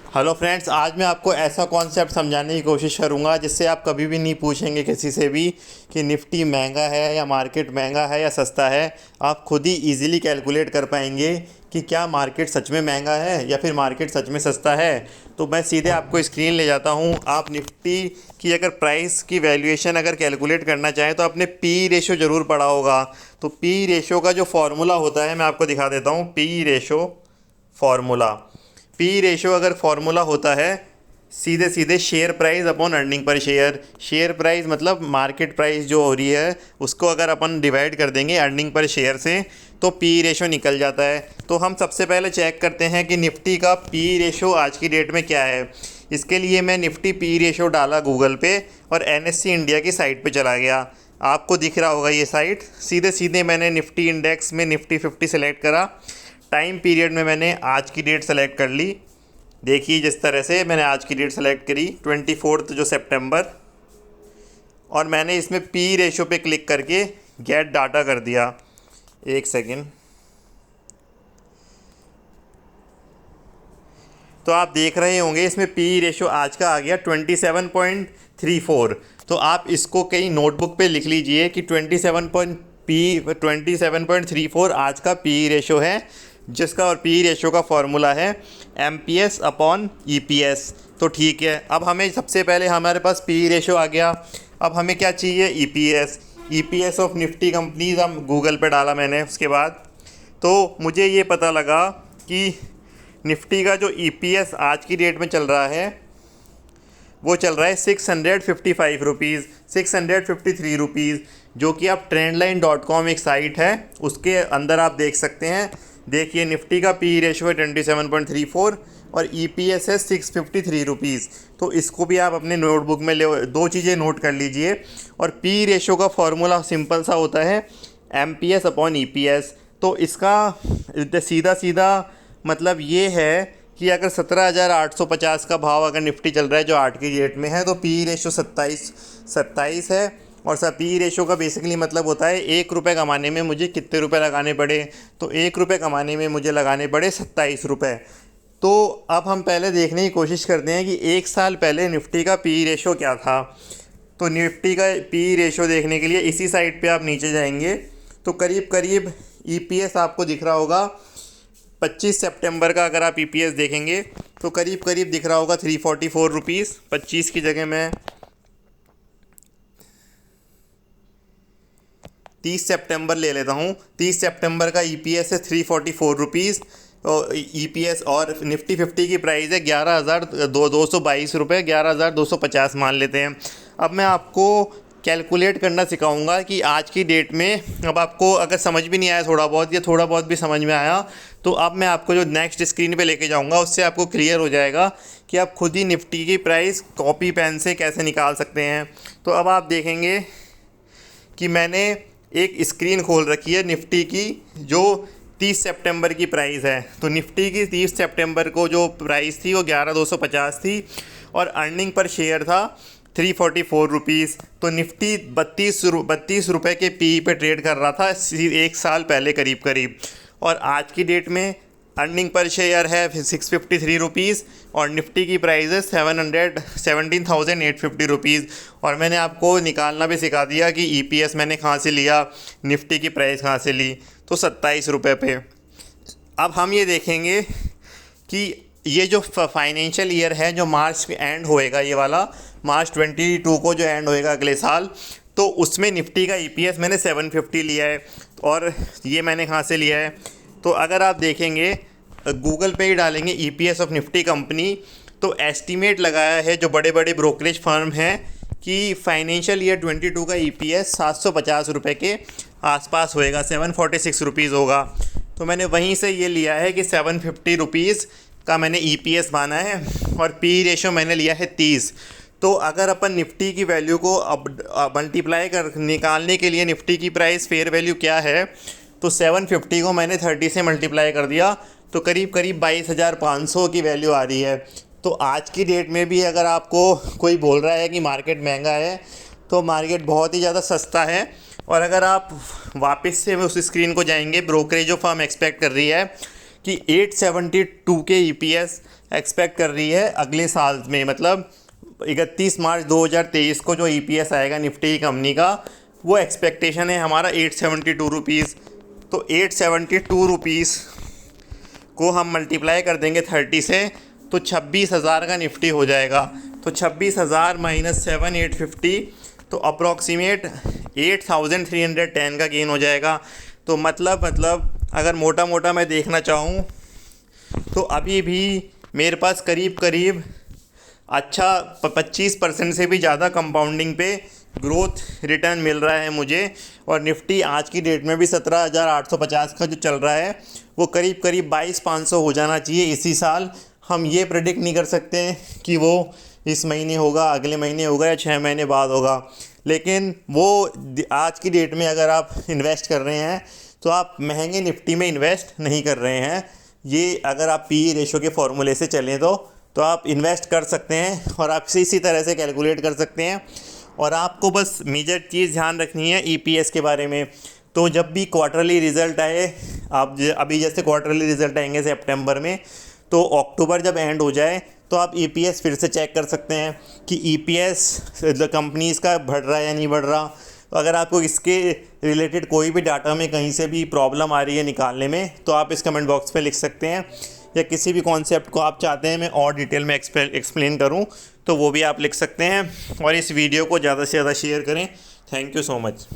Hello friends, आज मैं आपको ऐसा कॉन्सेप्ट समझाने की कोशिश करूंगा जिससे आप कभी भी नहीं पूछेंगे किसी से भी कि निफ्टी महंगा है या मार्केट महंगा है या सस्ता है। आप खुद ही इजीली कैलकुलेट कर पाएंगे कि क्या मार्केट सच में महंगा है या फिर मार्केट सच में सस्ता है। तो मैं सीधे आपको स्क्रीन ले जाता हूं। आप निफ्टी की अगर प्राइस की वैल्यूएशन अगर कैलकुलेट करना चाहें तो आपने पी रेशो ज़रूर पढ़ा होगा। तो पी रेशो का जो फॉर्मूला होता है मैं आपको दिखा देता हूँ। P ratio formula, P ratio अगर फार्मूला होता है सीधे सीधे share price upon earning per share. Share price मतलब मार्केट प्राइस जो हो रही है उसको अगर अपन डिवाइड कर देंगे अर्निंग पर शेयर से तो पी रेशो निकल जाता है। तो हम सबसे पहले चेक करते हैं कि निफ्टी का पी रेशो आज की डेट में क्या है। इसके लिए मैं निफ्टी पी रेशो डाला गूगल पे और एनएससी इंडिया की साइट पे चला गया। आपको दिख रहा होगा ये साइट। सीधे सीधे मैंने निफ्टी इंडेक्स में निफ्टी 50 सेलेक्ट करा। टाइम पीरियड में मैंने आज की डेट सेलेक्ट कर ली। देखिए जिस तरह से मैंने आज की डेट सेलेक्ट करी 24 जो सितंबर, और मैंने इसमें पी रेशो पे क्लिक करके गेट डाटा कर दिया। एक सेकेंड। तो आप देख रहे होंगे इसमें पी रेशो आज का आ गया 27.34। तो आप इसको कहीं नोटबुक पे लिख लीजिए कि 27.34 आज का पी रेशो है, जिसका और पी रेशो का फॉर्मूला है M P S upon E P S. तो ठीक है, अब हमें सबसे पहले हमारे पास पी रेशो आ गया। अब हमें क्या चाहिए? ई P S. E P S of Nifty companies हम गूगल पे डाला मैंने। उसके बाद तो मुझे ये पता लगा कि निफ्टी का जो ई पी एस आज की डेट में चल रहा है वो चल रहा है 655 रुपीज़, 653 रुपीज़, जो कि आप trendline.com एक साइट है उसके अंदर आप देख सकते हैं। देखिए निफ्टी का पी रेशो है 27.34 और ई पी एस है 653 रुपीज़। तो इसको भी आप अपने नोटबुक में ले, दो चीज़ें नोट कर लीजिए। और पी रेशो का फॉर्मूला सिंपल सा होता है M P S upon E P S. तो इसका सीधा सीधा मतलब ये है कि अगर 17,850 का भाव अगर निफ्टी चल रहा है जो आज की डेट में है तो पी रेशो 27 है। और सर पी रेशो का बेसिकली मतलब होता है 1 रुपये कमाने में मुझे कितने रुपए लगाने पड़े। तो 1 रुपये कमाने में मुझे लगाने पड़े 27 रुपये। तो अब हम पहले देखने की कोशिश करते हैं कि 1 साल पहले निफ्टी का पी रेशो क्या था। तो निफ्टी का पी रेशो देखने के लिए इसी साइट पे आप नीचे जाएंगे तो करीब करीब ई पी एस आपको दिख रहा होगा। 25 सितंबर का अगर आप ई पी एस देखेंगे तो करीब करीब दिख रहा होगा 344 रुपीज़। 25 की जगह मैं 30 सितंबर ले लेता हूँ। 30 सितंबर का ई पी एस है 344 रुपीज़ और ई पी एस, और निफ्टी 50 की प्राइस है 11,222 रुपये, 11,250 मान लेते हैं। अब मैं आपको कैलकुलेट करना सिखाऊंगा कि आज की डेट में, अब आपको अगर समझ भी नहीं आया थोड़ा बहुत या थोड़ा बहुत भी समझ में आया तो अब मैं आपको जो नेक्स्ट स्क्रीन पे लेके जाऊंगा उससे आपको क्लियर हो जाएगा कि आप खुद ही निफ्टी की प्राइस कॉपी पेन से कैसे निकाल सकते हैं। तो अब आप देखेंगे कि मैंने एक स्क्रीन खोल रखी है निफ्टी की जो 30 सितंबर की प्राइस है। तो निफ्टी की 30 सितंबर को जो प्राइस थी वो 11,250 थी और अर्निंग पर शेयर था 344 रुपीज़। तो निफ्टी 32 रुपये के पी पे ट्रेड कर रहा था 1 साल पहले करीब करीब। और आज की डेट में अर्निंग पर शेयर है 653 रुपीज़ और निफ्टी की प्राइस है 17,850 रुपीज़। और मैंने आपको निकालना भी सिखा दिया कि ई पी एस मैंने कहाँ से लिया, निफ्टी की प्राइस कहाँ से ली, तो 27 रुपये पे। अब हम ये देखेंगे कि ये जो फाइनेंशियल ईयर है जो मार्च एंड होएगा, ये वाला मार्च 22 को जो एंड होएगा अगले साल, तो उसमें निफ्टी का ई पी एस मैंने 750 लिया है। और ये मैंने कहाँ से लिया है, तो अगर आप देखेंगे गूगल पे ही डालेंगे ई P S of Nifty company तो एस्टीमेट लगाया है जो बड़े बड़े ब्रोकरेज फर्म हैं कि फाइनेंशियल ईयर 22 का ई पी एस 750 रुपये के आसपास होएगा, 746 रुपीज़ होगा। तो मैंने वहीं से ये लिया है कि 750 रुपीज़ का मैंने ई पी एस माना है और पी रेशो मैंने लिया है 30। तो अगर अपन निफ्टी की वैल्यू को अब मल्टीप्लाई कर निकालने के लिए निफ्टी की प्राइस फेयर वैल्यू क्या है, तो 750 को मैंने 30 से मल्टीप्लाई कर दिया तो करीब करीब 22,500 की वैल्यू आ रही है। तो आज की डेट में भी अगर आपको कोई बोल रहा है कि मार्केट महंगा है तो मार्केट बहुत ही ज़्यादा सस्ता है। और अगर आप वापस से उस स्क्रीन को जाएंगे, ब्रोकरेज जो फर्म एक्सपेक्ट कर रही है कि 872 के ईपीएस एक्सपेक्ट कर रही है अगले साल में, मतलब 31 मार्च 2023 को जो ईपीएस आएगा निफ्टी की कंपनी का, वो एक्सपेक्टेशन है हमारा 872 रुपीज़। तो 872 रुपीज़ को हम मल्टीप्लाई कर देंगे 30 से, तो 26,000 का निफ्टी हो जाएगा। तो 26,000 माइनस 7,850, तो अप्रॉक्सीमेट 8,310 का गेन हो जाएगा। तो मतलब अगर मोटा मोटा मैं देखना चाहूँ तो अभी भी मेरे पास करीब करीब अच्छा 25% से भी ज़्यादा कंपाउंडिंग पे ग्रोथ रिटर्न मिल रहा है मुझे। और निफ्टी आज की डेट में भी 17,850 का जो चल रहा है वो करीब करीब 22,500 हो जाना चाहिए इसी साल। हम ये प्रेडिक्ट नहीं कर सकते कि वो इस महीने होगा, अगले महीने होगा या 6 महीने बाद होगा, लेकिन वो आज की डेट में अगर आप इन्वेस्ट कर रहे हैं तो आप महंगे निफ्टी में इन्वेस्ट नहीं कर रहे हैं। ये अगर आप पी रेशो के फॉर्मूले से चलें तो आप इन्वेस्ट कर सकते हैं और आप इसी तरह से कैलकुलेट कर सकते हैं। और आपको बस मेजर चीज़ ध्यान रखनी है ईपीएस के बारे में। तो जब भी क्वार्टरली रिज़ल्ट आए, आप अभी जैसे क्वार्टरली रिज़ल्ट आएंगे सितंबर में, तो अक्टूबर जब एंड हो जाए तो आप ईपीएस फिर से चेक कर सकते हैं कि ईपीएस कंपनीज़ का बढ़ रहा है या नहीं बढ़ रहा। तो अगर आपको इसके रिलेटेड कोई भी डाटा में कहीं से भी प्रॉब्लम आ रही है निकालने में, तो आप इस कमेंट बॉक्स पे लिख सकते हैं, या किसी भी कॉन्सेप्ट को आप चाहते हैं मैं और डिटेल में एक्सप्लेन करूं तो वो भी आप लिख सकते हैं। और इस वीडियो को ज़्यादा से ज़्यादा शेयर करें। Thank you so much.